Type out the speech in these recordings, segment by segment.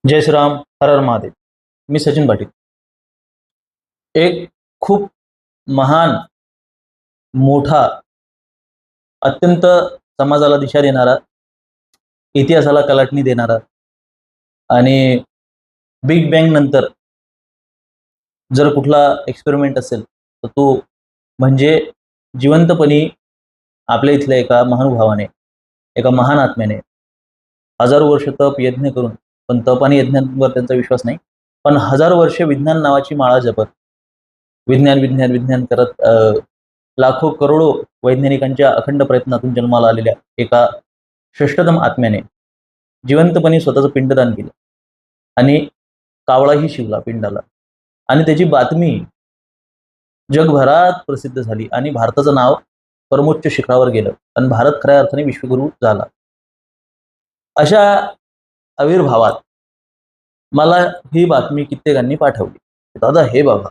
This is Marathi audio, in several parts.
जय श्रीराम, हर हर महादेव. मी सचिन पाटील. एक खूप महान, मोठा, अत्यंत समाजाला दिशा देणारा, इतिहासाला कलाटणी देणारा आणि बिग बँग नंतर जर कुठला एक्सपेरिमेंट असेल तर तो म्हणजे जिवंतपणी आपल्या इथल्या एका महानुभावाने, एका महान आत्म्याने हजारो वर्ष तप यज्ञ करून, पण तप आणि यज्ञांवर त्यांचा विश्वास नाही, पण हजारो वर्ष विज्ञान नावाची माळा जपत विज्ञान विज्ञान विज्ञान करत लाखो करोडो वैज्ञानिकांच्या अखंड प्रयत्नातून जन्माला आलेल्या एका श्रेष्ठतम आत्म्याने जिवंतपणे स्वतःचं पिंडदान केलं आणि कावळाही शिवला पिंडाला. आणि त्याची बातमी जगभरात प्रसिद्ध झाली आणि भारताचं नाव परमोच्च शिखरावर गेलं आणि भारत खऱ्या अर्थाने विश्वगुरू झाला. अशा आविर्भावात मला ही बातमी कित्येकांनी पाठवली. दादा हे बघा,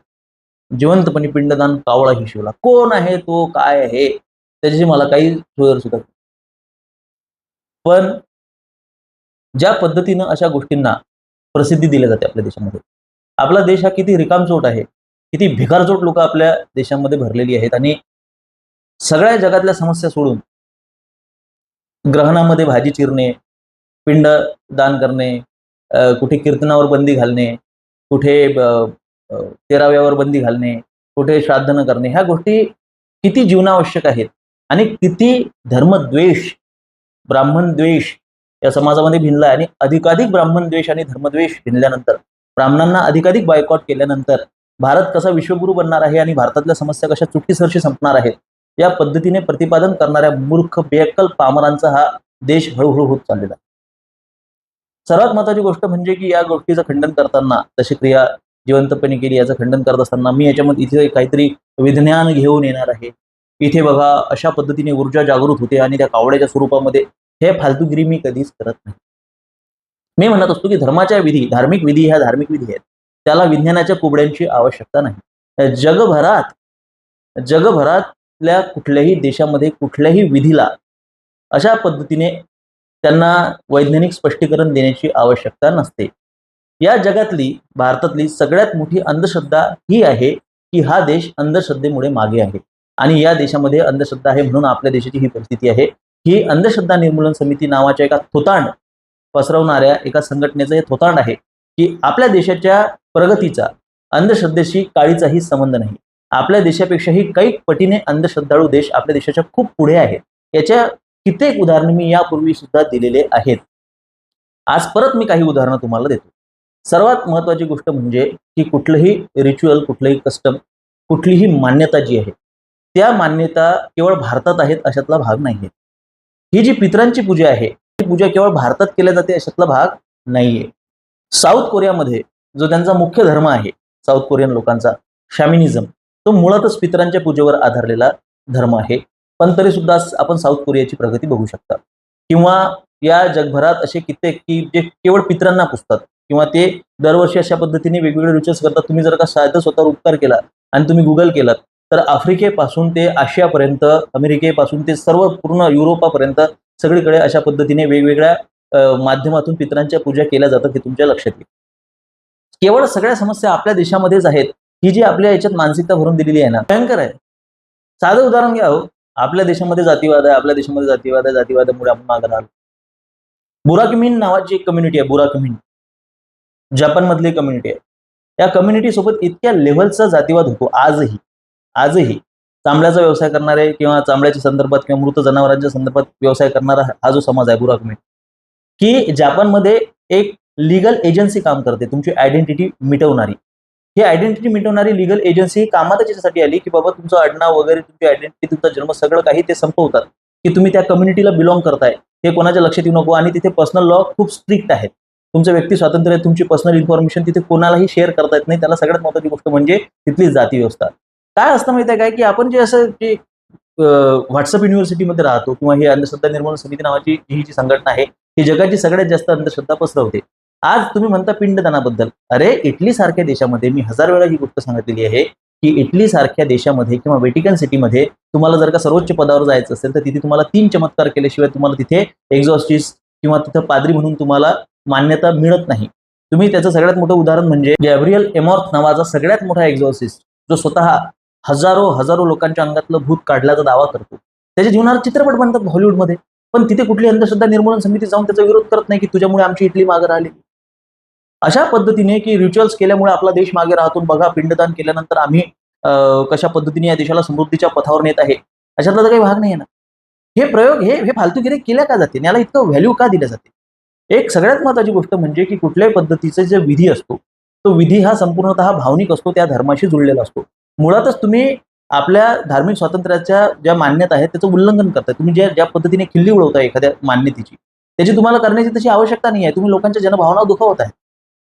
जिवंतपणे पिंडदान कावळाही शिवला. कोण आहे तो, काय आहे, त्याच्याशी मला काही सुद्धा. पण ज्या पद्धतीनं अशा गोष्टींना प्रसिद्धी दिली जाते आपल्या देशामध्ये, आपला देश हा किती रिकामचोट आहे, किती भिकारचोट लोक आपल्या देशामध्ये भरलेली आहेत आणि सगळ्या जगातल्या समस्या सोडून ग्रहणामध्ये भाजी चिरणे, पिंड दान करणे, कुठे कीर्तनावर बंदी घालणे, कुठे 13व्यावर बंदी घालणे, कुठे श्राद्ध न करणे, ह्या गोष्टी किती जीवनावश्यक आहेत आणि किती धर्मद्वेष, ब्राह्मण द्वेष या समाजामध्ये भिनला. आणि अधिकाधिक ब्राह्मण द्वेष आणि धर्मद्वेष भिनल्यानंतर, ब्राह्मणांना अधिकाधिक बायकॉट केल्यानंतर भारत कसा विश्वगुरू बनणार आहे आणि भारतातल्या समस्या कशा चुटकीसरशी संपणार आहेत, या पद्धतीने प्रतिपादन करणाऱ्या मूर्ख बेअक्कल पामरांचा हा देश हळूहळू होत चाललेला आहे. सर्वात महत्त्वाची गोष्ट म्हणजे की या गोष्टीचं खंडन करताना, तशी क्रिया जिवंतपणे केली याचं खंडन करत असताना मी याच्यामध्ये इथे काहीतरी विज्ञान घेऊन येणार आहे. इथे बघा अशा पद्धतीने ऊर्जा जागृत होते आणि त्या कावड्याच्या स्वरूपामध्ये, हे फालतूगिरी मी कधीच करत नाही. मी म्हणत असतो की धर्माच्या विधी, धार्मिक विधी ह्या धार्मिक विधी आहेत, त्याला विज्ञानाच्या कुबड्यांची आवश्यकता नाही. जगभरातल्या कुठल्याही देशामध्ये कुठल्याही विधीला अशा पद्धतीने त्यांना वैज्ञानिक स्पष्टीकरण देण्याची आवश्यकता नसते. या जगातली, भारतातली सगळ्यात मोठी अंधश्रद्धा ही आहे की हा देश अंधश्रद्धेमुळे मागे आहे आणि या देशामध्ये अंधश्रद्धा आहे म्हणून आपल्या देशाची ही परिस्थिती आहे. ही अंधश्रद्धा निर्मूलन समिती नावाच्या एका थोतांड पसरवणाऱ्या एका संघटनेचं हे थोतांड आहे की आपल्या देशाच्या प्रगतीचा अंधश्रद्धेशी काळीचाही संबंध नाही. आपल्या देशापेक्षाही काही पटीने अंधश्रद्धाळू देश आपल्या देशाच्या खूप पुढे आहेत. याच्या कित्येक उदाहरणे मी यापूर्वी सुद्धा दिलेले आहेत. आज परत मी काही उदाहरणं तुम्हाला देतो. सर्वात महत्त्वाची गोष्ट म्हणजे की कुठलंही रिच्युअल, कुठलंही कस्टम, कुठलीही मान्यता जी आहे, त्या मान्यता केवळ भारतात आहेत अशातला भाग नाहीये. ही जी पितरांची पूजा आहे, ती पूजा केवळ भारतात केल्या जाते अशातला भाग नाहीये. साऊथ कोरियामध्ये जो त्यांचा मुख्य धर्म आहे, साऊथ कोरियन लोकांचा शॅमिनिझम, तो मुळातच पितरांच्या पूजेवर आधारलेला धर्म आहे. पण तरी सुद्धा आपण साऊथ कोरियाची प्रगती बघू शकता. किंवा या जगभरात असे कित्येक की जे केवळ पितरांना पुजतात किंवा ते दरवर्षी अशा पद्धतीने वेगवेगळे रिच्युअल्स करतात. तुम्ही जर का साधा स्वतःवर उपकार केला आणि तुम्ही गुगल केलात तर आफ्रिकेपासून ते आशियापर्यंत, अमेरिकेपासून ते सर्व पूर्ण युरोपापर्यंत सगळीकडे अशा पद्धतीने वेगवेगळ्या माध्यमातून पितरांच्या पूजा केल्या जातात हे तुमच्या लक्षात येईल. केवळ सगळ्या समस्या आपल्या देशामध्येच आहेत, ही जी आपल्या याच्यात मानसिकता भरून दिलेली आहे ना, भयंकर आहे. साधं उदाहरण घ्या हो, आपल्या देशामध्ये जातीवाद आहे, आपल्या देशामध्ये जातीवाद आहे, जातीवादामुळे आपण मागे राहिलो. बुराकिमिन नावाची एक कम्युनिटी आहे, बुराकिमिन जपानमधली कम्युनिटी आहे. या कम्युनिटी सोबत इतक्या लेव्हलचा जातीवाद होतो आजही चांबड्याचा व्यवसाय करणारे किंवा चांबड्याच्या संदर्भात किंवा मृत जनावरांच्या संदर्भात व्यवसाय करणारा हा जो समाज आहे बुराकिमिन, की जपानमध्ये एक लीगल एजन्सी काम करते तुमची आयडेंटिटी मिटवणारी. ही आयडेंटिटी मिटवणारी लीगल एजन्सी कामात त्याच्यासाठी आली की बाबा तुमचं आडनाव वगैरे, तुमची आयडेंटिटी, तुमचा जन्म सगळं काही ते संपवतात की तुम्ही त्या कम्युनिटीला बिलॉंग करताय हे कोणाच्या लक्षात येऊ नको. आणि तिथे पर्सनल लॉ खूप स्ट्रिक्ट आहेत. तुमचं व्यक्ती स्वातंत्र्य आहे, तुमची पर्सनल इन्फॉर्मेशन तिथे कोणालाही शेअर करता येत नाही. त्याला सगळ्यात महत्त्वाची गोष्ट म्हणजे तिथली जाती व्यवस्था. काय असतं माहिती आहे काय, की आपण जे असं जे व्हॉट्सअप युनिव्हर्सिटीमध्ये राहतो किंवा ही अंधश्रद्धा निर्मूलन समिती नावाची ही जी संघटना आहे, ही जगाची सगळ्यात जास्त अंधश्रद्धा पसरवते. आज तुम्ही म्हणता पिंडदानाबद्दल, अरे इटली सारख्या देशामध्ये मी 1000 वेळा ही गोष्ट सांगितलेली आहे की इटली सारख्या देशामध्ये किंवा व्हेटिकन सिटीमध्ये तुम्हाला जर का सर्वोच्च पदावर जायचं असेल तर तिथे तुम्हाला 3 चमत्कार केल्याशिवाय तुम्हाला तिथे एक्झॉर्सिस्ट किंवा तिथं पाद्री म्हणून तुम्हाला मान्यता मिळत नाही. तुम्ही त्याचं सगळ्यात मोठं उदाहरण म्हणजे गॅब्रियल एमॉर्थ नावाचा सगळ्यात मोठा एक्झॉर्सिस्ट, जो स्वतः हजारो लोकांच्या अंगातलं भूत काढल्याचा दावा करतो. त्याच्या जीवनावर चित्रपट बनतात हॉलिवूडमध्ये, पण तिथे कुठली अंधश्रद्धा निर्मूलन समिती जाऊन त्याचा विरोध करत नाही की तुझ्यामुळे आमची इटली मागे राहिली. अशा पद्धतीने की रिच्युअल्स केल्यामुळे आपला देश मागे राहतो, बघा पिंडदान केल्यानंतर आम्ही कशा पद्धतीने या देशाला समृद्धीच्या पथावर नेत आहे, अशातला तर काही भाग नाही आहे ना. हे प्रयोग हे फालतूगिरी केल्या का जाते, याला इतकं व्हॅल्यू का दिलं जाते? एक सगळ्यात महत्त्वाची गोष्ट म्हणजे की कुठल्याही पद्धतीचा जे विधी असतो, तो विधी हा संपूर्णतः भावनिक असतो, त्या धर्माशी जुळलेला असतो. मुळातच तुम्ही आपल्या धार्मिक स्वातंत्र्याच्या ज्या मान्यता आहेत त्याचं उल्लंघन करताय. तुम्ही ज्या ज्या खिल्ली उडवताय एखाद्या मान्यतेची, त्याची तुम्हाला करण्याची तशी आवश्यकता नाही आहे. तुम्ही लोकांच्या जनभावना दुखावताय.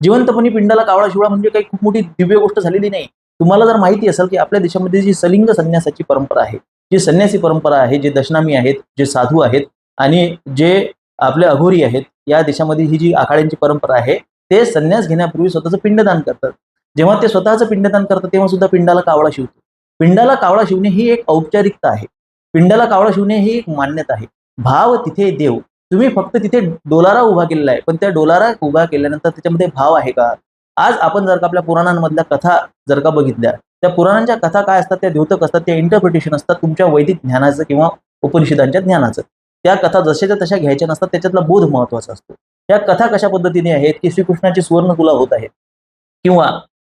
जिवंतपणी पिंडाला कावळा शिवळा म्हणजे काही खूप मोठी दिव्य गोष्ट झालेली नाही. तुम्हाला जर माहिती असेल की आपल्या देशामध्ये जी सलिंग संन्यासाची परंपरा आहे, जी संन्यासी परंपरा आहे, जे दशनामी आहेत, जे साधू आहेत आणि जे आपले अघोरी आहेत, या देशामध्ये ही जी आखाड्यांची परंपरा आहे, ते संन्यास घेण्यापूर्वी स्वतःचं पिंडदान करतात. जेव्हा ते स्वतःचं पिंडदान करतात तेव्हा सुद्धा पिंडाला कावळा शिवतो. पिंडाला कावळा शिवणे ही एक औपचारिकता आहे. पिंडाला कावळा शिवणे ही एक मान्यता आहे. भाव तिथे देव. तुम्ही फक्त तिथे डोलारा उभा केलेला आहे, पण त्या डोलारा उभा केल्यानंतर त्याच्यामध्ये भाव आहे का? आज आपण जर का आपल्या पुराणांमधल्या कथा जर का बघितल्या, त्या पुराणांच्या कथा काय असतात, त्या द्योतक असतात, त्या इंटरप्रिटेशन असतात तुमच्या वैदिक ज्ञानाचं किंवा उपनिषदांच्या ज्ञानाचं. त्या कथा जशाच्या तशा घ्यायच्या नसतात, त्याच्यातला बोध महत्वाचा असतो. या कथा कशा पद्धतीने आहेत की श्रीकृष्णाची सुवर्ण तुला होत आहे किंवा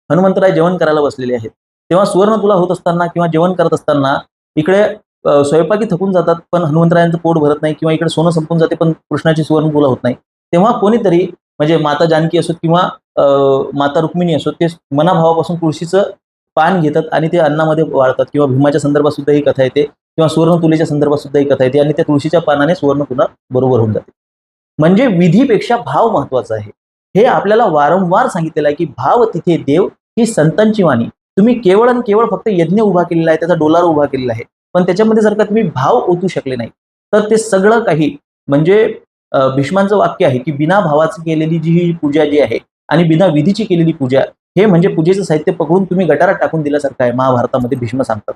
हनुमंतराय जेवण करायला बसलेले आहेत, तेव्हा सुवर्ण तुला होत असताना किंवा जेवण करत असताना इकडे स्वयंपाकी थकून जातात पण हनुमंतरायांचं पोट भरत नाही, किंवा इकडे सोनं संपून जाते पण कृष्णाची सुवर्ण तुला होत नाही. तेव्हा कोणीतरी म्हणजे माता जानकी असोत किंवा माता रुक्मिणी असोत, ते मनाभावापासून तुळशीचं पान घेतात आणि ते अन्नामध्ये वाळतात. किंवा भीमाच्या संदर्भात सुद्धा ही कथा येते, किंवा सुवर्ण तुलेच्या संदर्भात सुद्धा ही कथा येते, आणि त्या तुळशीच्या पानाने सुवर्ण तुला बरोबर होऊन जाते. म्हणजे विधीपेक्षा भाव महत्वाचा आहे. हे आपल्याला वारंवार सांगितलेलं आहे की भाव तिथे देव, ही संतांची वाणी. तुम्ही केवळ आणि केवळ फक्त यज्ञ उभा केलेला आहे, त्याचा डोलारा उभा केलेला आहे, पण त्याच्यामध्ये जर का तुम्ही भाव ओतू शकले नाही तर ते सगळं काही म्हणजे भीष्मांचं वाक्य आहे की बिना भावाची केलेली जी ही पूजा जी आहे आणि बिना विधीची केलेली पूजा, हे म्हणजे पूजेचं साहित्य पकडून तुम्ही गटारात टाकून दिल्यासारखं आहे, महाभारतामध्ये भीष्म सांगतात.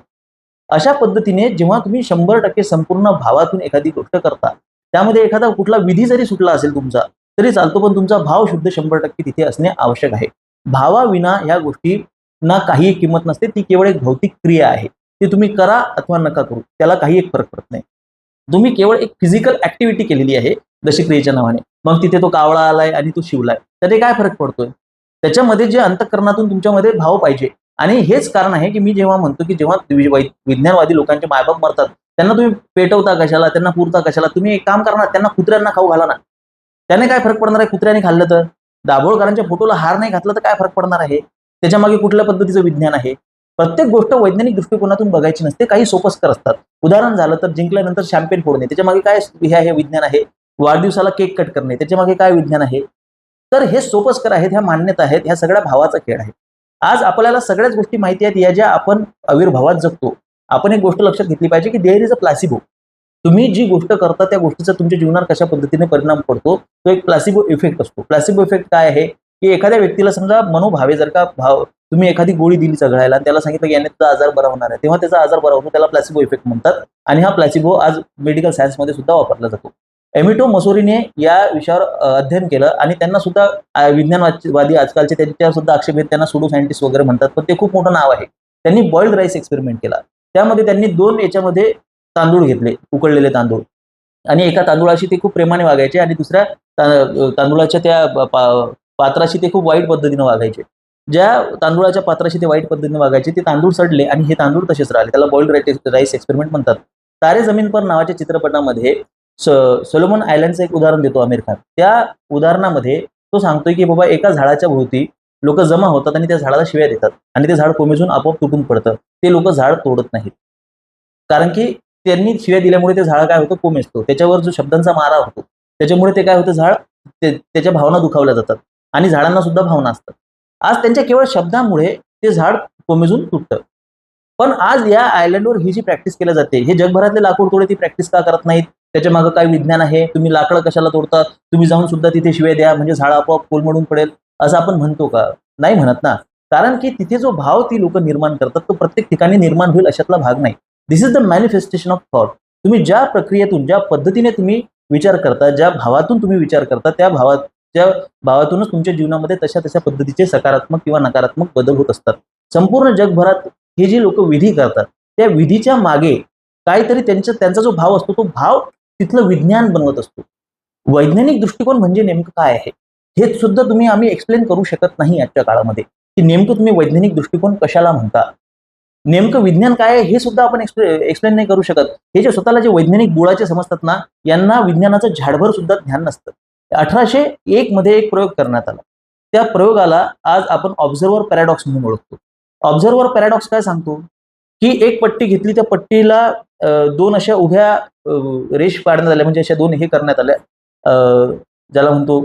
अशा पद्धतीने जेव्हा तुम्ही 100% संपूर्ण भावातून एखादी गोष्ट करता, त्यामध्ये एखादा कुठला विधी जरी सुटला असेल तुमचा तरी चालतो, पण तुमचा भाव शुद्ध 100% तिथे असणे आवश्यक आहे. भावाविना ह्या गोष्टींना काही किंमत नसते, ती केवळ एक भौतिक क्रिया आहे. ती तुम्ही करा अथवा नका करू, त्याला काही एक फरक पडत नाही. तुम्ही केवळ एक फिजिकल ऍक्टिव्हिटी केलेली आहे दशक्रियेच्या नावाने, मग तिथे तो कावळा आलाय आणि तो शिवलाय, त्याने काय फरक पडतोय? त्याच्यामध्ये जे अंतःकरणातून तुमच्यामध्ये भाव पाहिजे. आणि हेच कारण आहे की मी जेव्हा म्हणतो की जेव्हा विज्ञानवादी लोकांचे मायबाप मरतात, त्यांना तुम्ही पेटवता कशाला, त्यांना पुरता कशाला? तुम्ही एक काम करा ना, त्यांना कुत्र्यांना खाऊ घाला ना. त्याने काय फरक पडणार आहे कुत्र्याने खाल्लं तर? दाभोळकरांच्या फोटोला हार नाही घातला तर काय फरक पडणार आहे? त्याच्या मागे कुठल्या पद्धतीचं विज्ञान आहे? प्रत्येक गोष्ट वैज्ञानिक दृष्टिकोनातून बघायची नसते, काही सोपस्कर असतात. उदाहरण झालं तर जिंकल्यानंतर शॅम्पेन फोडणे, त्याच्या मागे काय हे विज्ञान आहे? वाढदिवसाला केक कट करणे, त्याच्या मागे काय विज्ञान आहे? तर हे सोपस्कर आहेत, ह्या मान्यता आहेत, ह्या सगळ्या भावाचा खेळ आहे. आज आपल्याला सगळ्याच गोष्टी माहिती आहेत, या ज्या आपण आविर्भावात जगतो. आपण एक गोष्ट लक्षात घेतली पाहिजे की देअर इज अ प्लासिबो. तुम्ही जी गोष्ट करता त्या गोष्टीचा तुमच्या जीवनावर कशा पद्धतीने परिणाम पडतो, तो एक प्लासिबो इफेक्ट असतो. प्लासिबो इफेक्ट काय आहे की एखाद्या व्यक्तीला समजा मनोभावे जर का भाव, तुम्ही एखादी गोळी दिली चघळायला आणि त्याला सांगितलं की याने त्याचा आजार बरा होणार आहे, तेव्हा त्याचा आजार बरा होतो, त्याला प्लासिबो इफेक्ट म्हणतात. आणि हा प्लासिबो आज मेडिकल सायन्समध्ये सुद्धा वापरला जातो. एमिटो मसोरीने या विषयावर अध्ययन केलं आणि त्यांना सुद्धा विज्ञानवादी आजकालचे त्यांच्या सुद्धा आक्षेप आहेत, त्यांना सुडो सायंटिस्ट वगैरे म्हणतात, पण ते खूप मोठं नाव आहे. त्यांनी बॉइल्ड राईस एक्सपेरिमेंट केला. त्यामध्ये त्यांनी 2 याच्यामध्ये तांदूळ घेतले, उकळलेले तांदूळ, आणि एका तांदूळाशी ते खूप प्रेमाने वागायचे आणि दुसऱ्या तांदूळाच्या त्या पात्राशी ते खूप वाईट पद्धतीने वागायचे. ज्या तांदूळाच्या पात्राशी ते वाईट पद्धतीने वागायचे ते तांदूळ सडले आणि हे तांदूळ तसेच राहिले. त्याला बॉइल्ड राईस एक्सपेरिमेंट म्हणतात. तारे जमीन पर नावाच्या चित्रपटामध्ये सोलोमन आयलँडचं एक उदाहरण देतो आमिर खान. त्या उदाहरणामध्ये तो सांगतोय की बाबा एका झाडाच्या भोवती लोक जमा होतात आणि त्या झाडाला शिव्या देतात आणि ते झाड कोमेजून आपोआप तुटून पडतं. ते लोक झाड तोडत नाहीत, कारण की त्यांनी शिव्या दिल्यामुळे ते झाड काय होतं, कोमेजतो. त्याच्यावर जो शब्दांचा मारा होतो त्याच्यामुळे ते काय होतं, झाड त्याच्या भावना दुखावल्या जातात आणि झाडांना सुद्धा भावना असतात. आज त्यांच्या केवळ शब्दामुळे ते झाड कोमेजून तुटतं. पण आज या आयलंडवर ही जी प्रॅक्टिस केली जाते, हे जगभरातले लाकूड तोडे ती प्रॅक्टिस का करत नाहीत? त्याच्या मागे काय विज्ञान आहे? तुम्ही लाकडं कशाला तोडता? तुम्ही जाऊन सुद्धा तिथे शिव्या द्या म्हणजे झाड आपोआप कोलमडून पडेल, असं आपण म्हणतो का? नाही म्हणत ना. कारण की तिथे जो भाव ती लोक निर्माण करतात तो प्रत्येक ठिकाणी निर्माण होईल अशातला भाग नाही. This is the manifestation of thought. तुम्ही ज्या प्रक्रियेतून, ज्या पद्धतीने तुम्ही विचार करता, ज्या भावातून तुम्ही विचार करता, त्या भावात त्या भावातूनच तुमच्या जीवनामध्ये तशा तशा पद्धतीचे सकारात्मक किंवा नकारात्मक बदल होत असतात. संपूर्ण जगभरात हे जे लोक विधी करतात त्या विधीच्या मागे काहीतरी त्यांचा जो भाव असतो तो भाव तिथलं विज्ञान बनवत असतो. वैज्ञानिक दृष्टिकोन म्हणजे नेमकं काय आहे हे सुद्धा आम्ही एक्सप्लेन करू शकत नाही आजच्या काळामध्ये, की नेमकं तुम्ही वैज्ञानिक दृष्टिकोन कशाला म्हणता, नेमकं विज्ञान काय आहे हे सुद्धा आपण एक्सप्लेन नाही करू शकत. हे जे स्वतःला जे वैज्ञानिक बुळाचे समजतात ना, यांना विज्ञानाचं झाडभर सुद्धा ज्ञान नसतं. 1801 मध्ये एक प्रयोग करण्यात आला. त्या प्रयोगाला आज आपण ऑब्झर्व्हर पॅराडॉक्स म्हणून ओळखतो. ऑब्झर्व्हर पॅराडॉक्स काय सांगतो, की एक पट्टी घेतली, त्या पट्टीला दोन अशा उभ्या रेष पाडण्यात आल्या, म्हणजे अशा दोन हे करण्यात आल्या, ज्याला म्हणतो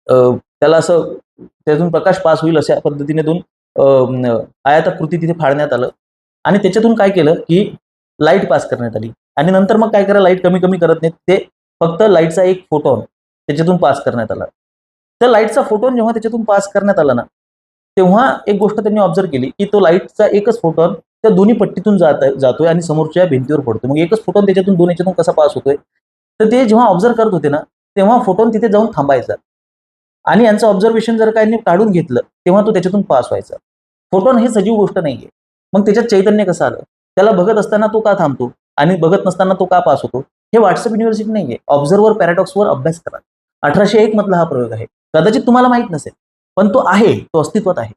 त्याला असं त्यातून प्रकाश पास होईल अशा पद्धतीने दोन आयताकृती तिथे फाडण्यात आलं आणि त्याच्यातून काय केलं की लाईट पास करण्यात आली. आणि नंतर मग काय करा, लाईट कमी कमी करत नाहीत, ते फक्त लाईटचा एक फोटॉन त्याच्यातून पास करण्यात आला. तर लाईटचा फोटॉन जेव्हा त्याच्यातून पास करण्यात आला ना, तेव्हा एक गोष्ट त्यांनी ऑब्झर्व केली की तो लाईटचा एकच फोटॉन त्या दोन्ही पट्टीतून जातोय आणि समोरच्या भिंतीवर पडतोय. मग एकच फोटॉन त्याच्यातून दोन याच्यातून कसा पास होतोय. तर ते जेव्हा ऑब्झर्व करत होते ना, तेव्हा फोटॉन तिथे जाऊन थांबायचा आणि यांचं ऑब्झर्वेशन जर काय काढून घेतलं तेव्हा तो त्याच्यातून पास व्हायचा. फोटॉन हे सजीव गोष्ट नाहीये. मग त्याच्यात चैतन्य कसं आलं, त्याला बघत असताना तो का थांबतो आणि बघत नसताना तो का पास होतो. हे व्हॉट्सअप युनिव्हर्सिटी नाहीये. ऑब्झर्व्हर पॅराडॉक्सवर अभ्यास करा. 1801 मधला हा प्रयोग आहे. कदाचित तुम्हाला माहित नसेल, पण तो आहे, तो अस्तित्वात आहे.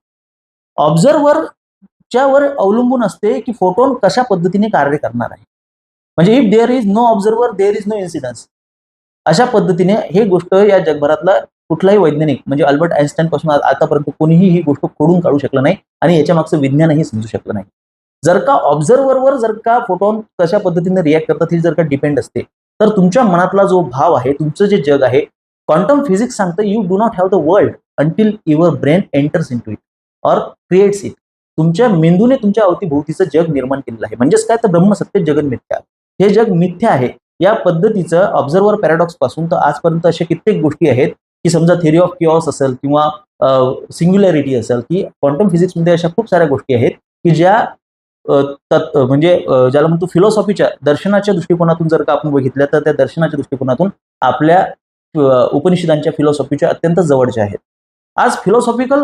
ऑब्झर्व्हरच्या वर अवलंबून असते की फोटॉन कशा पद्धतीने कार्य करणार आहे. म्हणजे if there is no observer there is no incidence. अशा पद्धतीने हे गोष्ट या जगभरातला कुठलाही वैज्ञानिक म्हणजे अल्बर्ट आइन्स्टाईन पासून आतापर्यंत कोणीही ही गोष्ट खोडून काढू शकलं नाही आणि याच्या मागचं विज्ञानही समजू शकलं नाही. जर का ऑब्झर्व्हरवर जर का फोटॉन कशा पद्धतीने रिॲक्ट करतात हे जर का डिपेंड असते, तर तुमच्या मनातला जो भाव आहे, तुमचं जे जग आहे, क्वांटम फिजिक्स सांगतं you do not have the world until your brain enters into it or creates it. तुमच्या मेंदूने तुमच्या अवतीभोवतीचं जग निर्माण केलेलं आहे. म्हणजेच काय, तर ब्रह्मसत्य जगन मिथ्या. हे जग मिथ्या आहे. या पद्धतीचं ऑब्झर्व्हर पॅराडॉक्स पासून तर आजपर्यंत अशा कित्येक गोष्टी आहेत की समजा थेरी ऑफ किऑस असेल किंवा सिंग्युलॅरिटी असेल, की क्वांटम फिजिक्समध्ये अशा खूप साऱ्या गोष्टी आहेत की ज्या म्हणजे ज्याला म्हणतो फिलॉसॉफीच्या दर्शनाच्या दृष्टिकोनातून जर का आपण बघितल्या तर त्या दर्शनाच्या दृष्टिकोनातून आपल्या उपनिषदांच्या फिलॉसॉफीच्या अत्यंत जवळच्या आहेत. आज फिलॉसॉफिकल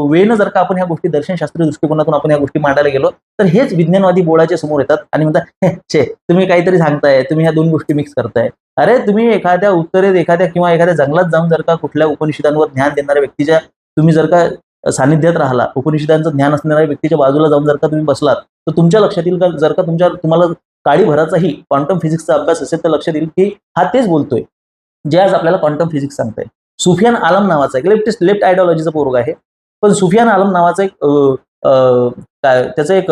वेनं जर का आपण ह्या गोष्टी दर्शनशास्त्रीय दृष्टिकोनातून आपण ह्या गोष्टी मांडायला गेलो तर हेच विज्ञानवादी बोळाच्या समोर येतात आणि म्हणतात छे तुम्ही काहीतरी सांगताय, तुम्ही ह्या दोन गोष्टी मिक्स करताय. अरे तुम्ही एखाद्या उत्तरेत एखाद्या जंगलात जाऊन जर का कुठल्या उपनिषदांवर ज्ञान देणाऱ्या व्यक्तीच्या तुम्ही जर का सानिध्यात राहिला, उपनिषदांचं ज्ञान असणाऱ्या व्यक्तीच्या बाजूला जाऊन जर का तुम्ही बसलात, तर तुमच्या लक्षात येईल का, जर का तुम्हाला काळीभराचाही क्वांटम फिजिक्सचा अभ्यास असेल तर लक्षात येईल की हा तेच बोलतोय जे आज आपल्याला क्वांटम फिजिक्स सांगताय. सुफियान आलम नावाचा एक लेफ्ट आयडिओलॉजीचा पोरगा आहे, पण सुफियान आलम नावाचा एक त्याचं एक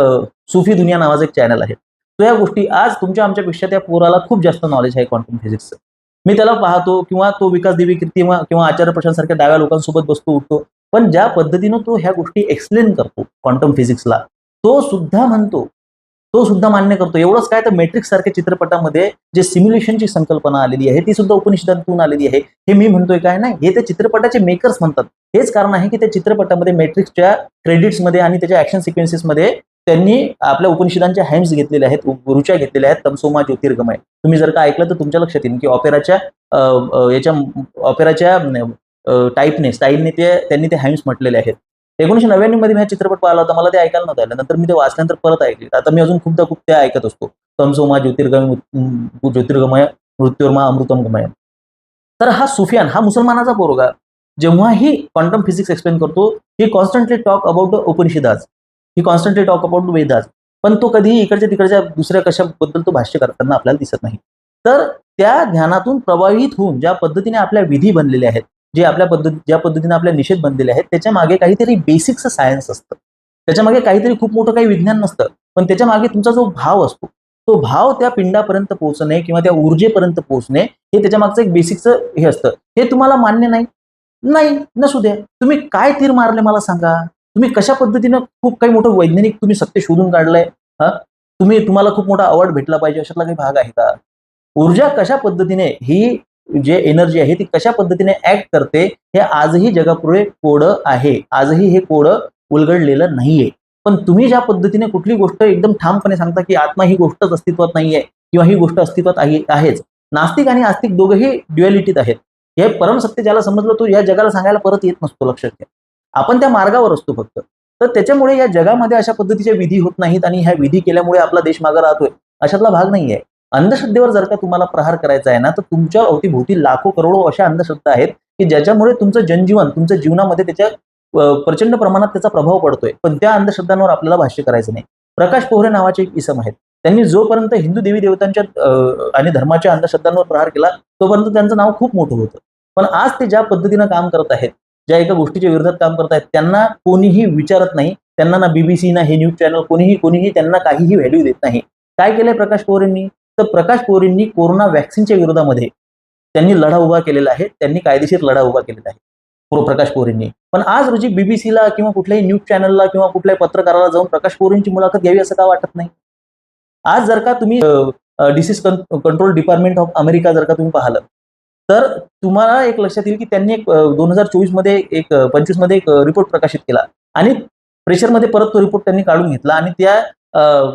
सुफी दुनिया नावाचं एक चॅनल आहे. तो या गोष्टी आज आमच्यापेक्षा त्या पोराला खूप जास्त नॉलेज आहे क्वांटम फिजिक्सचं. मी त्याला पाहतो किंवा तो विकास देवी कीर्ती किंवा आचार्य प्रशांत सारख्या डाव्या लोकांसोबत बसतो उठतो, पण ज्या पद्धतीनं तो ह्या गोष्टी एक्सप्लेन करतो क्वांटम फिजिक्सला, तो सुद्धा म्हणतो, तो सुद्धा मान्य करतो. एवढंच काय तर मॅट्रिक्स सारख्या चित्रपटामध्ये जे सिम्युलेशनची संकल्पना आलेली आहे ती सुद्धा उपनिषदांतून आलेली आहे. हे मी म्हणतोय काय नाही, हे त्या चित्रपटाचे मेकर्स म्हणतात. हेच कारण आहे की त्या चित्रपटामध्ये मॅट्रिक्सच्या क्रेडिट्समध्ये आणि त्याच्या ऍक्शन सिक्वेन्सेसमध्ये त्यांनी आपल्या उपनिषदांच्या हॅम्स घेतलेल्या आहेत, रुच्या घेतलेल्या आहेत, तमसोमा ज्योतिर्गमय. तुम्ही जर का ऐकलं तर तुमच्या लक्षात येईल की ऑपेराच्या टाईपने स्टाईलने त्यांनी ते हॅम्स म्हटलेले आहेत. 1999 मध्ये मी हा चित्रपट पाहिला होता, मला ते ऐकायला नव्हतं आलं. नंतर मी ते वाचल्यानंतर परत ऐकले. आता मी अजून खूपदा खूप ते ऐकत असतो. तमसोमा ज्योतिर्गमय मृत्युर्मा अमृतम गमय. तर हा सुफियान, हा मुसलमानाचा पोरगा, जेव्हाही क्वांटम फिजिक्स एक्सप्लेन करतो, he constantly talk about Upanishads, he constantly talk about Vedas, पण तो कधीही इकडच्या तिकडच्या दुसऱ्या कशाबद्दल तो भाष्य करताना आपल्याला दिसत नाही. तर त्या ज्ञानातून प्रभावित होऊन ज्या पद्धतीने आपल्या विधी बनलेल्या आहेत, ज्या पद्धतीने आपल्या निषेध बनलेले आहेत, त्याच्या मागे काहीतरी बेसिक्स सायन्स असतं. त्याच्या मागे काहीतरी खूप मोठं काही विज्ञान नसतं, पण त्याच्या मागे तुमचा जो भाव असतो, तो भाव त्या पिंडापर्यंत पोहोचणे किंवा त्या ऊर्जेपर्यंत पोहोचणे हे त्याच्या मागचं एक बेसिकचं हे असतं. हे तुम्हाला मान्य नाही नसू द्या. तुम्ही काय तीर मारले मला सांगा. तुम्ही कशा पद्धतीनं खूप काही मोठं वैज्ञानिक तुम्ही सत्य शोधून काढलंय. तुम्हाला खूप मोठा अवॉर्ड भेटला पाहिजे अशातला काही भाग आहे का. ऊर्जा कशा पद्धतीने, ही जे एनर्जी आहे ती कशा पद्धतीने ऍक्ट करते हे आजही जगापुढे कोडं आहे. आजही हे कोडं उलगडलेलं नाहीये. पण तुम्ही ज्या पद्धतीने कुठली गोष्ट एकदम ठामपणे सांगता की आत्मा ही गोष्टच अस्तित्वात नाहीये किंवा ही गोष्ट अस्तित्वात आहेच. नास्तिक आणि आस्तिक दोघंही ड्युअलिटीत आहेत. हे परमसत्य ज्याला समजलं तो या जगाला सांगायला परत येत नसतो, लक्षात घ्या. आपण त्या मार्गावर असतो फक्त. तर त्याच्यामुळे या जगामध्ये अशा पद्धतीचे विधी होत नाहीत आणि ह्या विधी केल्यामुळे आपला देश मागे राहतोय अशातला भाग नाहीये. अंधश्रद्धेवर जर का तुम्हाला प्रहार करायचा आहे ना, तर तुमच्या अवतीभोवती लाखो करोडो अशा अंधश्रद्धा आहेत की ज्याच्यामुळे तुमचं जनजीवन, तुमच्या जीवनामध्ये त्याच्या प्रचंड प्रमाणात त्याचा प्रभाव पडतोय. पण त्या अंधश्रद्धांवर आपल्याला भाष्य करायचं नाही. प्रकाश पोहरे नावाचे एक इसम आहेत. त्यांनी जोपर्यंत हिंदू देवी देवतांच्या आणि धर्माच्या अंधश्रद्धांवर प्रहार केला तोपर्यंत त्यांचं नाव खूप मोठं होतं. पण आज ते ज्या पद्धतीनं काम करत आहेत, ज्या एका गोष्टीच्या विरोधात काम करत आहेत, त्यांना कोणीही विचारत नाही. त्यांना ना BBC ना हे न्यूज चॅनल कोणीही त्यांना काहीही व्हॅल्यू देत नाही. काय केलंय प्रकाश पोहरेंनी? तर प्रकाश पोहरेंनी कोरोना व्हॅक्सिनच्या विरोधामध्ये त्यांनी लढा उभा केलेला आहे. त्यांनी कायदेशीर लढा उभा केलेला आहे प्रकाश पोहरेंनी. पण आज रोजी BBCला किंवा कुठल्याही न्यूज चॅनलला किंवा कुठल्याही पत्रकाराला जाऊन प्रकाश पोहरेंची मुलाखत घ्यावी असं का वाटत नाही? आज जर का तुम्ही disease control department of America जर का तुम्ही पाहिलं तर तुम्हाला एक लक्षात येईल की त्यांनी एक 2024 मध्ये एक 25 मध्ये एक रिपोर्ट प्रकाशित केला आणि प्रेशरमध्ये परत तो रिपोर्ट त्यांनी काढून घेतला आणि त्या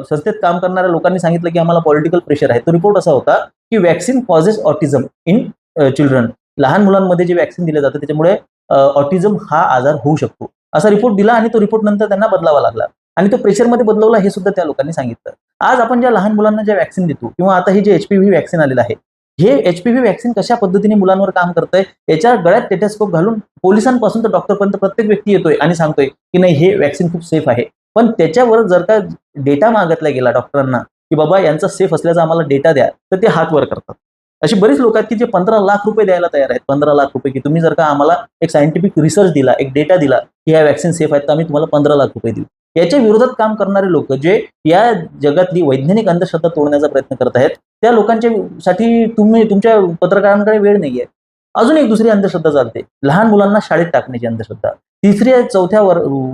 संस्थेत काम करणाऱ्या लोकांनी सांगितलं की आम्हाला पॉलिटिकल प्रेशर आहे. तो रिपोर्ट असा होता की vaccine causes autism in children. लहान मुलांमध्ये जे वॅक्सिन दिलं जातं त्याच्यामुळे ऑटिझम हा आजार होऊ शकतो असा रिपोर्ट दिला आणि तो रिपोर्ट नंतर त्यांना बदलावा लागला आणि तो प्रेशरमध्ये बदलवला हे सुद्धा त्या लोकांनी सांगितलं. आज आपण ज्या लहान मुलांना जे वॅक्सिन देतो किंवा आता हे जे HPV वॅक्सिन आलेलं आहे, हे HPV वॅक्सिन कशा पद्धतीने मुलांवर काम करतंय, याच्या गळ्यात टेटस्कोप घालून पोलिसांपासून तर डॉक्टरपर्यंत प्रत्येक व्यक्ती येतोय आणि सांगतोय की नाही हे वॅक्सिन खूप सेफ आहे. पण त्याच्यावर जर का डेटा मागितला गेला डॉक्टरांना की बाबा यांचा सेफ असल्याचा आम्हाला डेटा द्या, तर ते हात वर करतात. अशी बरीच लोक आहेत की जे 15 लाख रुपये द्यायला तयार आहेत. 15 लाख रुपये की तुम्ही जर का आम्हाला एक सायंटिफिक रिसर्च दिला, एक डेटा दिला की ह्या वॅक्सिन सेफ आहेत, तर आम्ही तुम्हाला 15 लाख रुपये देऊ. याच्या विरोधात काम करणारे लोक जे या जगातली वैज्ञानिक अंधश्रद्धा तोडण्याचा प्रयत्न करत आहेत, त्या लोकांच्यासाठी तुमच्या पत्रकारांकडे वेळ नाहीये. अजून एक दुसरी अंधश्रद्धा चालते, लहान मुलांना शाळेत टाकण्याची अंधश्रद्धा. 3ऱ्या-4थ्या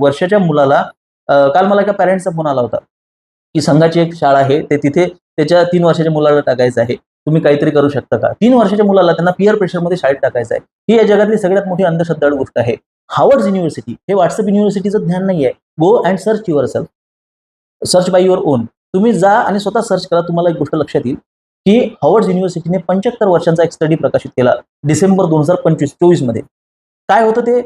वर्षाच्या मुलाला काल मला एका पॅरेंट्सचा फोन आला होता की संघाची एक शाळा आहे, ते तिथे त्याच्या 3 वर्षाच्या मुलाला टाकायचं आहे, तुम्ही काहीतरी करू शकता का? 3 वर्षाच्या मुलाला त्यांना पिअर प्रेशरमध्ये शाळेत टाकायचं आहे. ही या जगातली सगळ्यात मोठी अंधश्रद्धाळू गोष्ट आहे. हार्वर्ड युनिव्हर्सिटी, हे व्हॉट्सअप युनिव्हर्सिटीचं ज्ञान नाही आहे. Go and search your self, search by your on. तुम्ही जा आणि स्वतः सर्च करा. तुम्हाला एक गोष्ट लक्षात येईल की हार्वर्ड युनिव्हर्सिटीने 75 वर्षांचा एक स्टडी प्रकाशित केला डिसेंबर 2024 मध्ये. काय होतं ते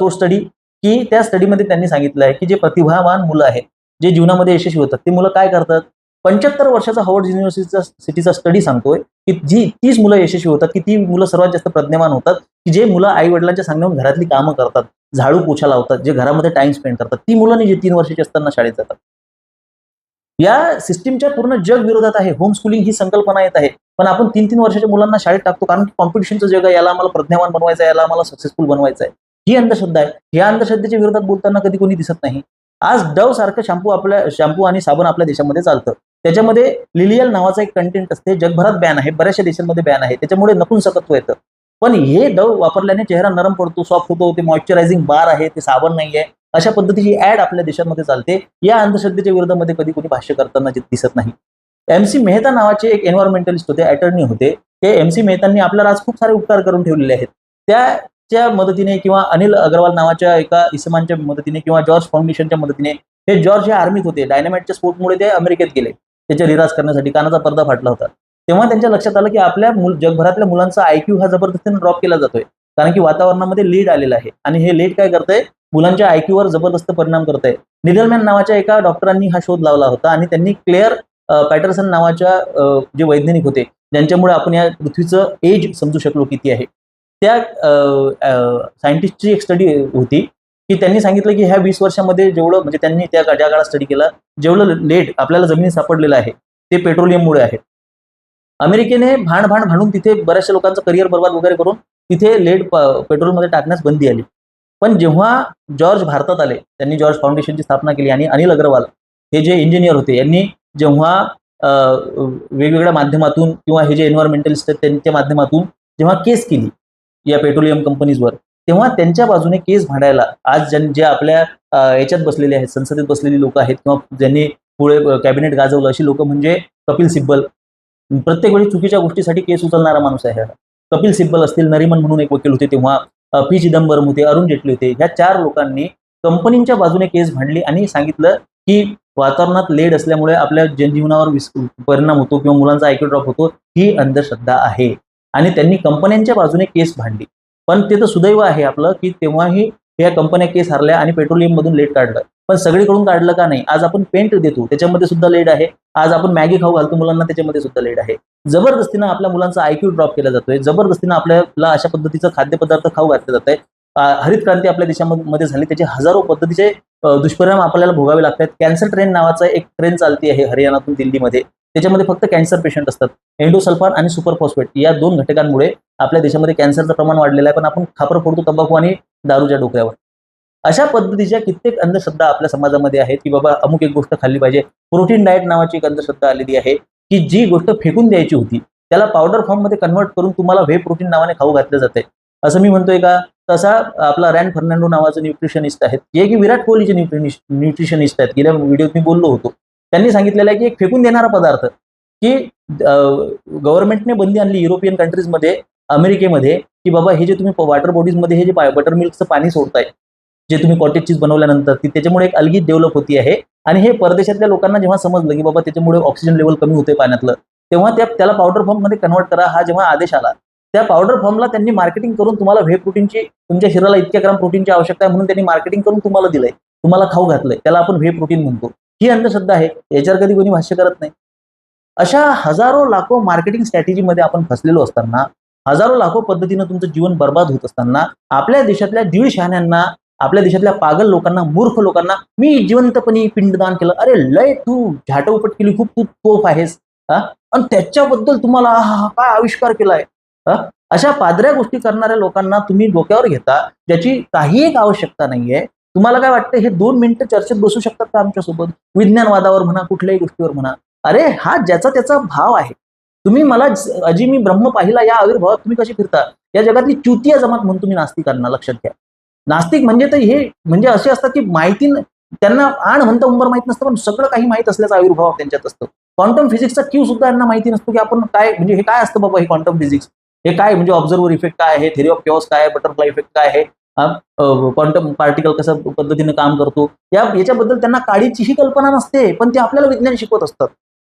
तो स्टडी, की त्या स्टडीमध्ये त्यांनी सांगितलं आहे की जे प्रतिभावान मुलं आहेत, जे जीवनामध्ये यशस्वी होतात, ते मुलं काय करतात? 75 वर्षाचा हार्वर्ड युनिव्हर्सिटीचा स्टडी सांगतोय की जी 30 मुलं यशस्वी होतात, की ती मुलं सर्वात जास्त प्रज्ञावान होतात, की जे मुलं आई वडिलांच्या सांगण्यावर घरातली कामं करतात, झाडू पोछा लावतात, जे घरामध्ये टाइम स्पेंड करतात, ती मुलं जे 3 वर्षाची असताना शाळेत जातात. या सिस्टीमच्या पूर्ण जग विरोधात आहे. होम स्कूलिंग ही संकल्पना येत आहे, पण आपण 3-3 वर्षाच्या मुलांना शाळेत टाकतो कारण कॉम्पिटिशनचं जग आहे, याला आम्हाला प्रज्ञावान बनवायचं आहे, याला आम्हाला सक्सेसफुल बनवायचं आहे. ही अंधश्रद्धा आहे. या अंधश्रद्धेच्या विरोधात बोलताना कधी कोणी दिसत नाही. आज डव सारखं शॅम्पू आणि साबण आपल्या देशामध्ये चालतं. त्याच्यामध्ये लिलियल नावाचा एक कंटेंट असते, जगभरात बॅन आहे, बऱ्याचशा देशांमध्ये बॅन आहे. त्याच्यामुळे नपुंसकत्व येतं. पण हे डव वापरल्याने चेहरा नरम पडतो, सॉफ्ट होतो, ते मॉइश्चरायझिंग बार आहे, ते साबण नाहीये, अशा पद्धतीची ऍड आपल्या देशांमध्ये चालते. या अंधश्रद्धेच्या विरोधामध्ये कधी कोणी भाष्य करताना दिसत नाही. MC मेहता नावाचे एक एन्व्हायरमेंटलिस्ट होते, अटर्नी होते. ते MC मेहतांनी आपल्याला आज खूप सारे उपकार करून ठेवलेले आहेत. त्याच्या मदतीने किंवा अनिल अग्रवाल नावाच्या एका इसमांच्या मदतीने किंवा जॉर्ज फाउंडेशनच्या मदतीने, हे जॉर्ज हे आर्मीत होते, डायनामाइटच्या स्फोटमुळे ते अमेरिकेत गेले त्याचे रिराज करण्यासाठी, कानाचा पडदा फाटला होता. तेव्हा त्यांच्या लक्षात आलं की आपल्या जगभरातल्या मुलांचा IQ हा जबरदस्तीने ड्रॉप केला जातोय, कारण की वातावरणामध्ये लीड आलेलं आहे आणि हे लीड काय करतंय, मुलांच्या IQ वर जबरदस्त परिणाम करतंय. निडलमॅन नावाच्या एका डॉक्टरांनी हा शोध लावला होता आणि त्यांनी क्लेअर पॅटरसन नावाच्या जे वैज्ञानिक होते, ज्यांच्यामुळे आपण या पृथ्वीचं एज समजू शकलो किती आहे, त्या सायंटिस्टची एक स्टडी होती की त्यांनी सांगितलं की ह्या 20 वर्षामध्ये जेवढं, म्हणजे त्यांनी ज्या काळात स्टडी केला, जेवढं लेड आपल्याला जमिनीत सापडलेलं आहे ते पेट्रोलियममुळे आहे. अमेरिकेने भांडून तिथे बऱ्याचशा लोकांचं करिअर बर्बाद वगैरे करून तिथे लेड पेट्रोलमध्ये टाकण्यास बंदी आली. पण जेव्हा जॉर्ज भारतात आले, त्यांनी जॉर्ज फाउंडेशनची स्थापना केली आणि अनिल अग्रवाल हे जे इंजिनियर होते, यांनी जेव्हा वेगवेगळ्या माध्यमातून किंवा हे जे एन्व्हायरमेंटलिस्ट आहेत त्यांच्या माध्यमातून जेव्हा केस केली या पेट्रोलियम कंपनीजवर, तेव्हा त्यांच्या बाजूने केस भांडायला आज जे आपल्या याच्यात बसलेले आहेत, संसदेत बसलेली लोक आहेत किंवा ज्यांनी पुढे कॅबिनेट गाजवलं, अशी लोक म्हणजे कपिल सिब्बल. प्रत्येक वेळी चुकीच्या गोष्टीसाठी केस उचलणारा माणूस आहे. कपिल सिब्बल असतील, नरिमन म्हणून एक वकील होते तेव्हा, P चिदंबरम होते, अरुण जेटली होते. ह्या 4 लोकांनी कंपनीच्या बाजूने केस भांडली आणि सांगितलं की वातावरणात लेड असल्यामुळे आपल्या जनजीवनावर परिणाम होतो किंवा मुलांचा IQ ड्रॉप होतो, ही अंधश्रद्धा आहे. आणि त्यांनी कंपन्यांच्या बाजूने केस भांडली. पण ते तर सुदैव आहे आपलं की तेव्हाही या कंपन्या केस हारल्या आणि पेट्रोलियम मधून लेड काढलं. पण सगळीकडून काढलं का नाही? आज आपण पेंट देतो त्याच्यामध्ये सुद्धा लेड आहे. आज आपण मॅगी खाऊ घालतो मुलांना त्याच्यामध्ये सुद्धा लेड आहे. जबरदस्तीनं आपल्या मुलांचा IQ ड्रॉप केला जातोय. जबरदस्तीनं आपल्याला अशा पद्धतीचं खाद्यपदार्थ खाऊ घातले जात आहे. हरित क्रांती आपल्या देशामध्ये झाली, त्याचे हजारो पद्धतीचे दुष्परिणाम आपल्याला भोगावे लागतात. कॅन्सर ट्रेन नावाचा एक ट्रेन चालती आहे हरियाणातून दिल्लीमध्ये. त्याच्यामध्ये फक्त कॅन्सर पेशंट असतात. एंडोसल्फान आणि सुपरफॉस्फेट या 2 घटकांमुळे आपल्या देशामध्ये कॅन्सरचं प्रमाण वाढलेलं आहे. पण आपण खापर फोडतो तंबाखू आणि दारूच्या डोक्यावर. अशा पद्धतीच्या कित्येक अंधश्रद्धा आपल्या समाजामध्ये आहेत की बाबा अमुक एक गोष्ट खाल्ली पाहिजे. प्रोटीन डाएट नावाची एक अंधश्रद्धा आलेली आहे की जी गोष्ट फेकून द्यायची होती त्याला पावडर फॉर्ममध्ये कन्व्हर्ट करून तुम्हाला व्हे प्रोटीन नावाने खाऊ घातलं जाते. असं मी म्हणतोय का? तसा आपला रॅन फर्नांडो नावाचा न्यूट्रिशनिस्ट आहेत, जे की विराट कोहलीचे न्यूट्रिशनिस्ट आहेत. गेल्या व्हिडिओत मी बोललो होतो. त्यांनी सांगितलेलं आहे की एक फेकून देणारा पदार्थ की गव्हर्नमेंटने बंदी आणली युरोपियन कंट्रीजमध्ये, अमेरिकेमध्ये, की बाबा हे जे तुम्ही वॉटर बॉडीजमध्ये हे जे बटर मिल्कचं पाणी सोडताय, जे तुम्ही कॉटेज चीज बनवल्यानंतर त्याच्यामुळे एक अलगीच डेव्हलप होती आहे. आणि हे परदेशातल्या लोकांना जेव्हा समजलं की बाबा त्याच्यामुळे ऑक्सिजन लेवल कमी होते पाण्यातलं, तेव्हा त्याला पावडर फॉर्ममध्ये कन्व्हर्ट करा हा जेव्हा आदेश आला, त्या पावडर फॉर्मला त्यांनी मार्केटिंग करून तुम्हाला व्हे प्रोटीनची, तुमच्या शरीराला इतक्या ग्राम प्रोटीनची आवश्यकता आहे म्हणून त्यांनी मार्केटिंग करून तुम्हाला दिलंय, तुम्हाला खाऊ घातलंय. त्याला आपण व्हे प्रोटीन म्हणतो. ही अंधश्रद्धा आहे. याच्यावर कधी कोणी भाष्य करत नाही. अशा हजारो लाखो मार्केटिंग स्ट्रॅटेजीमध्ये आपण फसलेलो असताना, हजारो लाखो पद्धतीनं तुमचं जीवन बर्बाद होत असताना, आपल्या देशातल्या दीड शहाण्यांना, आपल्या देशातल्या पागल लोकांना, मूर्ख लोकांना मी जिवंतपणे पिंडदान केलं, अरे लय तू झाटोपट केली, खूप तू तोफ आहेस, आणि त्याच्याबद्दल तुम्हाला काय आविष्कार केलाय, अशा पादऱ्या गोष्टी करणाऱ्या लोकांना तुम्ही डोक्यावर घेता, ज्याची काही एक आवश्यकता नाहीये. तुम्हाला काय वाटतं हे 2 मिनिटं चर्चेत बसू शकतात का आमच्यासोबत? विज्ञानवादावर म्हणा, कुठल्याही गोष्टीवर म्हणा. अरे हा ज्याचा त्याचा भाव आहे. तुम्ही मला अजी मी ब्रह्म पाहिला या आविर्भावात तुम्ही कशी फिरता? या जगातली चुतिया जमात म्हणून तुम्ही नास्तिकांना लक्षात घ्या. नास्तिक म्हणजे तर हे म्हणजे असे असतात की माहिती त्यांना आण म्हणता उंबर माहित नसतं, पण सगळं काही माहित असल्याचा आविर्भाव त्यांच्यात असतो. क्वांटम फिजिक्सचा क्यू सुद्धा यांना माहिती नसतो की आपण काय म्हणजे हे काय असतं बाबा हे क्वांटम फिजिक्स, हे काय म्हणजे ऑब्झर्वर इफेक्ट काय आहे, थेरी ऑफ केओस काय आहे, बटरफ्लाय इफेक्ट काय आहे, क्वांटम पार्टिकल कशा पद्धतीने काम करतो, याच्याबद्दल त्यांना काडीचीही कल्पना नसते. पण ते आपल्याला विज्ञान शिकवत असतात.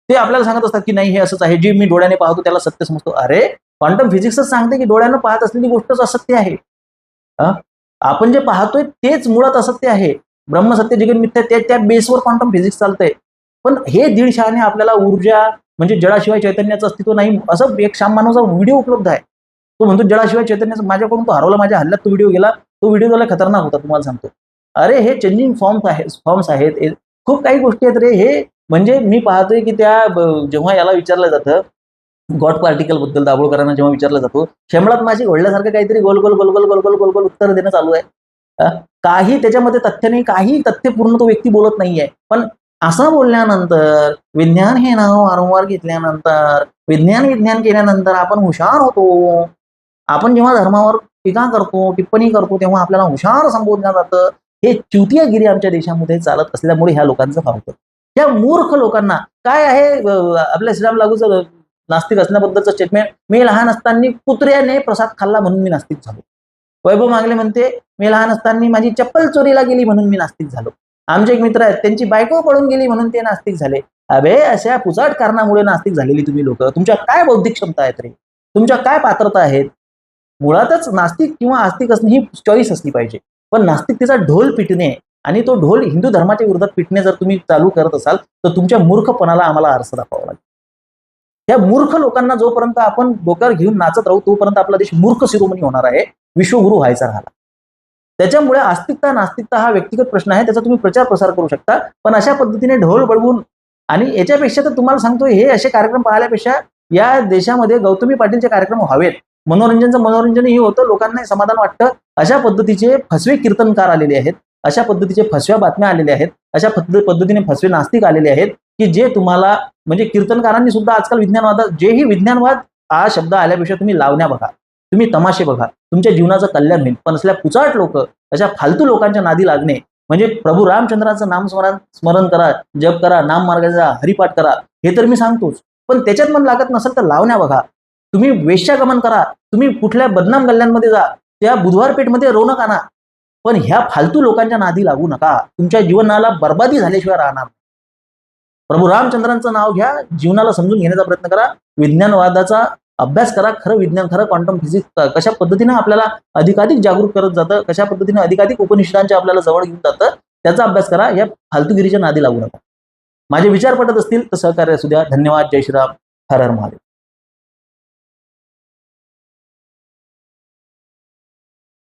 ते आपल्याला सांगत असतात की नाही हे असंच आहे, जे मी डोळ्याने पाहतो त्याला सत्य समजतो. अरे क्वांटम फिजिक्सच सांगते की डोळ्यानं पाहत असलेली गोष्टच असत्य आहे. आपण जे पाहतोय तेच मुळात असत्य आहे. ब्रह्मसत्य जगन मिथ्या त्या बेसवर क्वांटम फिजिक्स चालतंय. पण हे दीड शहाणे आपल्याला ऊर्जा म्हणजे जळाशिवाय चैतन्याचं अस्तित्व नाही असं एक शाम मानवचा व्हिडिओ उपलब्ध आहे. तो म्हणतो जळाशिवाय चैतन्याचं, माझ्याकडून तो हरवला, माझ्या हल्ल्यात तो व्हिडिओ गेला. तो व्हिडिओ झाला खतरनाक होता तुम्हाला सांगतो. अरे हे चेंजिंग फॉर्म्स आहेत, खूप काही गोष्टी आहेत रे. हे म्हणजे मी पाहतोय की जेव्हा याला विचारलं जातं गॉड पार्टिकल बद्दल, दाभोळकरांना जेव्हा विचारलं जातो, शेंबळात माझी घोडल्यासारखं काहीतरी गोल गोल गोल गोल गोल गोल गोल गोल उत्तर देणं चालू आहे. काही त्याच्यामध्ये तथ्य नाही, काही तथ्यपूर्ण तो व्यक्ती बोलत नाहीये. पण असं बोलल्यानंतर, विज्ञान हे नाव वारंवार घेतल्यानंतर, विज्ञान केल्यानंतर आपण हुशार होतो. आपण जेव्हा धर्मावर टीका करतो, टिप्पणी करतो, तेव्हा आपल्याला हुशार संबोधलं जातं. हे च्युतियागिरी आमच्या देशामध्ये चालत असल्यामुळे ह्या लोकांचं फार होतं. या मूर्ख लोकांना काय आहे आपल्या श्रीराम लागूचं नास्तिक असण्याबद्दलचं स्टेटमेंट, मी लहान असताना कुत्र्याने प्रसाद खाल्ला म्हणून मी नास्तिक झालो. वैभव मागले म्हणते मी लहान असताना माझी चप्पल चोरीला गेली म्हणून मी नास्तिक झालो. आमचे एक मित्र आहेत त्यांची बायको पळून गेली म्हणून ते नास्तिक झाले. अबे अशा पुचाट कारणामुळे नास्तिक झालेली तुम्ही लोक, तुमच्या काय बौद्धिक क्षमता आहेत रे, तुमच्या काय पात्रता आहेत? मुळातच नास्तिक किंवा आस्तिक असणे ही चॉईस असली पाहिजे. पण नास्तिकतेचा ढोल पिटणे आणि तो ढोल हिंदू धर्माच्या विरोधात पिटणे जर तुम्ही चालू करत असाल तर तुमच्या मूर्खपणाला आम्हाला आरसा दाखवावा लागेल. या मूर्ख लोकांना जोपर्यंत आपण डोक्यावर घेऊन नाचत राहू तोपर्यंत आपला देश मूर्ख शिरोमणी होणार आहे, विश्वगुरू व्हायचा राहिला. त्याच्यामुळे आस्तिकता नास्तिकता हा व्यक्तिगत प्रश्न आहे, त्याचा तुम्ही प्रचार प्रसार करू शकता. पण अशा पद्धतीने ढोल बळवून आणि याच्यापेक्षा तर तुम्हाला सांगतो हे असे कार्यक्रम पाहण्यापेक्षा या देशामध्ये गौतमी पाटीलचे कार्यक्रम व्हावेत. मनोरंजनही होतं, लोकांना समाधान वाटतं. अशा पद्धतीचे फसवे कीर्तनकार आलेले आहेत, अशा पद्धतीचे फसव्या बातम्या आलेल्या आहेत, अशा पद्धतीने फसवे नास्तिक आलेले आहेत की जे तुम्हाला म्हणजे कीर्तनकारांनी सुद्धा आजकाल विज्ञानवादात, जेही विज्ञानवाद हा शब्द आल्यापेक्षा तुम्ही लावण्या बघा, तुम्ही तमाशे बघा, तुमच्या जीवनाचं कल्याण होईल. पण असल्या पुचाट लोक, अशा फालतू लोकांच्या नादी लागणे म्हणजे प्रभू रामचंद्राचं नाम स्मरण करा, जप करा, नाम मार्गाचा हरिपाठ करा, हे तर मी सांगतोच. पण त्याच्यात मन लागत नसेल तर लावण्या बघा, तुम्ही वेश्यागमन करा, तुम्ही कुठल्या बदनाम गल्ल्यांमध्ये जा, त्या बुधवार पेठमध्ये रोनक आणा. पण ह्या फालतू लोकांच्या नादी लागू नका, तुमच्या जीवनाला बर्बादी झाल्याशिवाय राहणार. प्रभू रामचंद्रांचं नाव घ्या, जीवनाला समजून घेण्याचा प्रयत्न करा. विज्ञानवादाचा अभ्यास करा, खरं विज्ञान, खरं क्वांटम फिजिक्स कशा पद्धतीने आपल्याला अधिकाधिक जागरूक करत जातं, कशा पद्धतीने अधिकाधिक उपनिषदांच्या आपल्याला जवळ घेऊन जातं, त्याचा अभ्यास करा. या फालतूगिरीच्या नादी लागू नका. माझे विचार पटत असतील तर सहकार्य असू द्या. धन्यवाद. जय श्रीराम. हर हर महादेव.